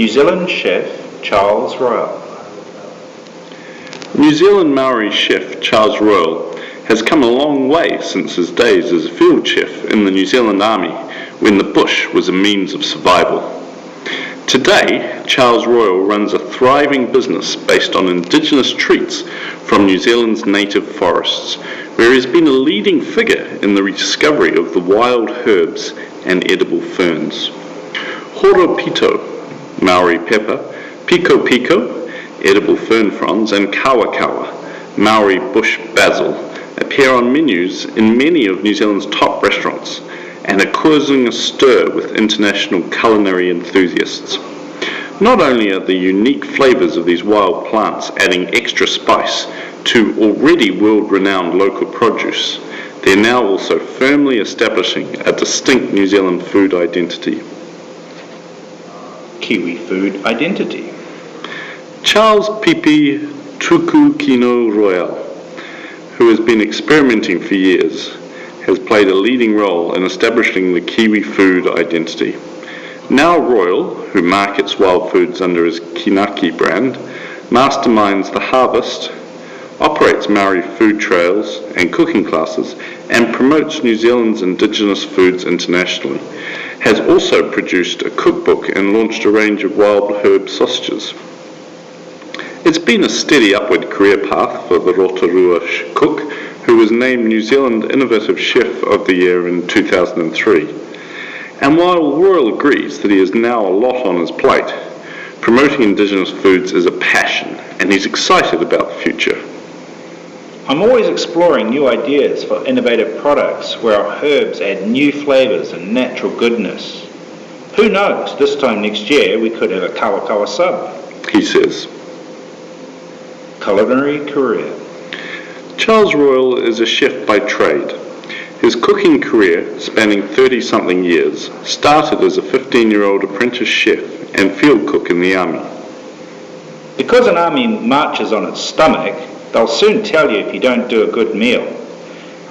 New Zealand chef Charles Royal. New Zealand Maori chef Charles Royal has come a long way since his days as a field chef in the New Zealand Army when the bush was a means of survival. Today, Charles Royal runs a thriving business based on indigenous treats from New Zealand's native forests, where he's been a leading figure in the rediscovery of the wild herbs and edible ferns. Horopito, Maori pepper, piko piko, edible fern fronds, and kawa kawa, Maori bush basil, appear on menus in many of New Zealand's top restaurants and are causing a stir with international culinary enthusiasts. Not only are the unique flavours of these wild plants adding extra spice to already world-renowned local produce, they're now also firmly establishing a distinct New Zealand food identity. Kiwi food identity. Charles Pipi Tukukino Royal, who has been experimenting for years, has played a leading role in establishing the Kiwi food identity. Now Royal, who markets wild foods under his Kinaki brand, masterminds the harvest, operates Maori food trails and cooking classes, and promotes New Zealand's indigenous foods internationally, has also produced a cookbook and launched a range of wild herb sausages. It's been a steady upward career path for the Rotorua cook, who was named New Zealand Innovative Chef of the Year in 2003. And while Royal agrees that he has now a lot on his plate, promoting indigenous foods is a passion, and he's excited about the future. I'm always exploring new ideas for innovative products where our herbs add new flavours and natural goodness. Who knows, this time next year we could have a kawa kawa sub, he says. Culinary career. Charles Royal is a chef by trade. His cooking career, spanning 30-something years, started as a 15-year-old apprentice chef and field cook in the army. Because an army marches on its stomach, they'll soon tell you if you don't do a good meal.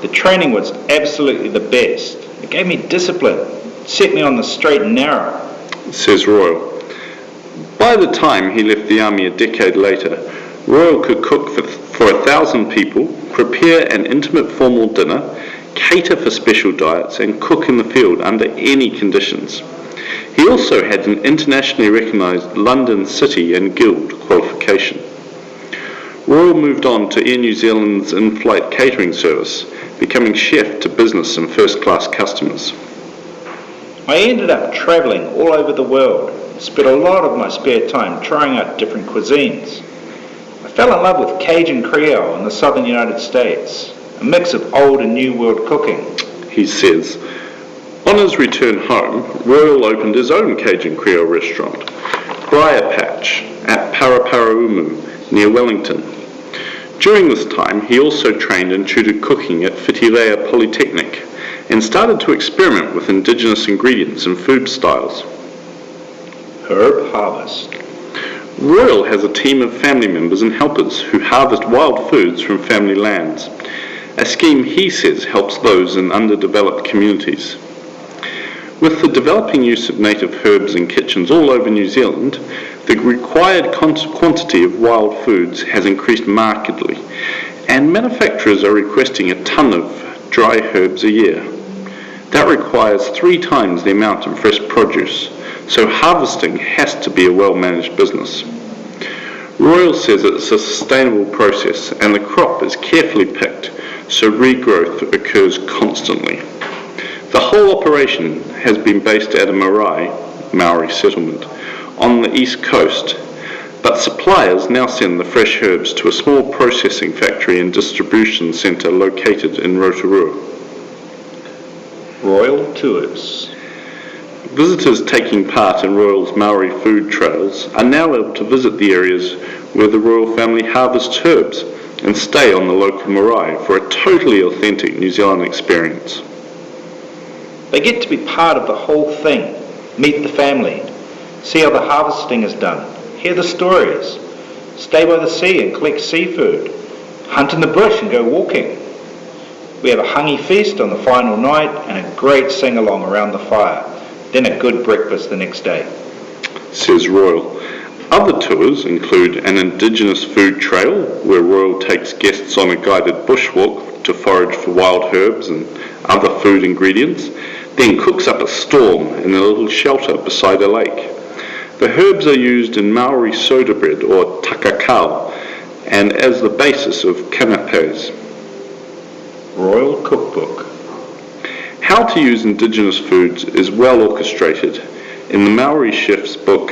The training was absolutely the best. It gave me discipline, set me on the straight and narrow, says Royal. By the time he left the army a decade later, Royal could cook for 1,000 people, prepare an intimate formal dinner, cater for special diets, and cook in the field under any conditions. He also had an internationally recognised London City and Guild qualification. Royal moved on to Air New Zealand's in-flight catering service, becoming chef to business and first-class customers. I ended up travelling all over the world, spent a lot of my spare time trying out different cuisines. I fell in love with Cajun Creole in the southern United States, a mix of old and new world cooking, he says. On his return home, Royal opened his own Cajun Creole restaurant, Briar Patch, at Paraparaumu, near Wellington. During this time, he also trained and tutored cooking at Whitireia Polytechnic and started to experiment with indigenous ingredients and food styles. Herb harvest. Royal has a team of family members and helpers who harvest wild foods from family lands, a scheme he says helps those in underdeveloped communities. With the developing use of native herbs in kitchens all over New Zealand, the required quantity of wild foods has increased markedly, and manufacturers are requesting a ton of dry herbs a year. That requires 3 times the amount of fresh produce, so harvesting has to be a well-managed business. Royal says it's a sustainable process and the crop is carefully picked, so regrowth occurs constantly. The whole operation has been based at a marae, Maori settlement, on the east coast, but suppliers now send the fresh herbs to a small processing factory and distribution centre located in Rotorua. Royal tours. Visitors taking part in Royal's Maori food trails are now able to visit the areas where the Royal family harvests herbs and stay on the local marae for a totally authentic New Zealand experience. They get to be part of the whole thing, meet the family, see how the harvesting is done, hear the stories, stay by the sea and collect seafood, hunt in the bush and go walking. We have a hangi feast on the final night and a great sing-along around the fire, then a good breakfast the next day. says Royal. Other tours include an Indigenous food trail, where Royal takes guests on a guided bushwalk to forage for wild herbs and other food ingredients, then cooks up a storm in a little shelter beside a lake. The herbs are used in Maori soda bread or takakau and as the basis of canapes. Royal Cookbook. How to use Indigenous foods is well orchestrated in the Maori chef's book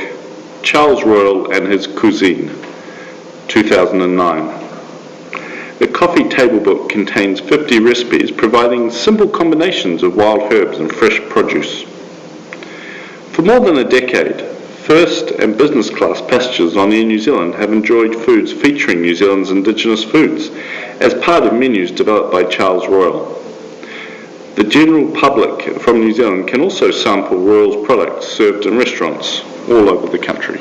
Charles Royal and His Cuisine, 2009. The coffee table book contains 50 recipes providing simple combinations of wild herbs and fresh produce. For more than a decade, first and business class passengers on Air New Zealand have enjoyed foods featuring New Zealand's Indigenous foods as part of menus developed by Charles Royal. The general public from New Zealand can also sample Royal's products served in restaurants all over the country.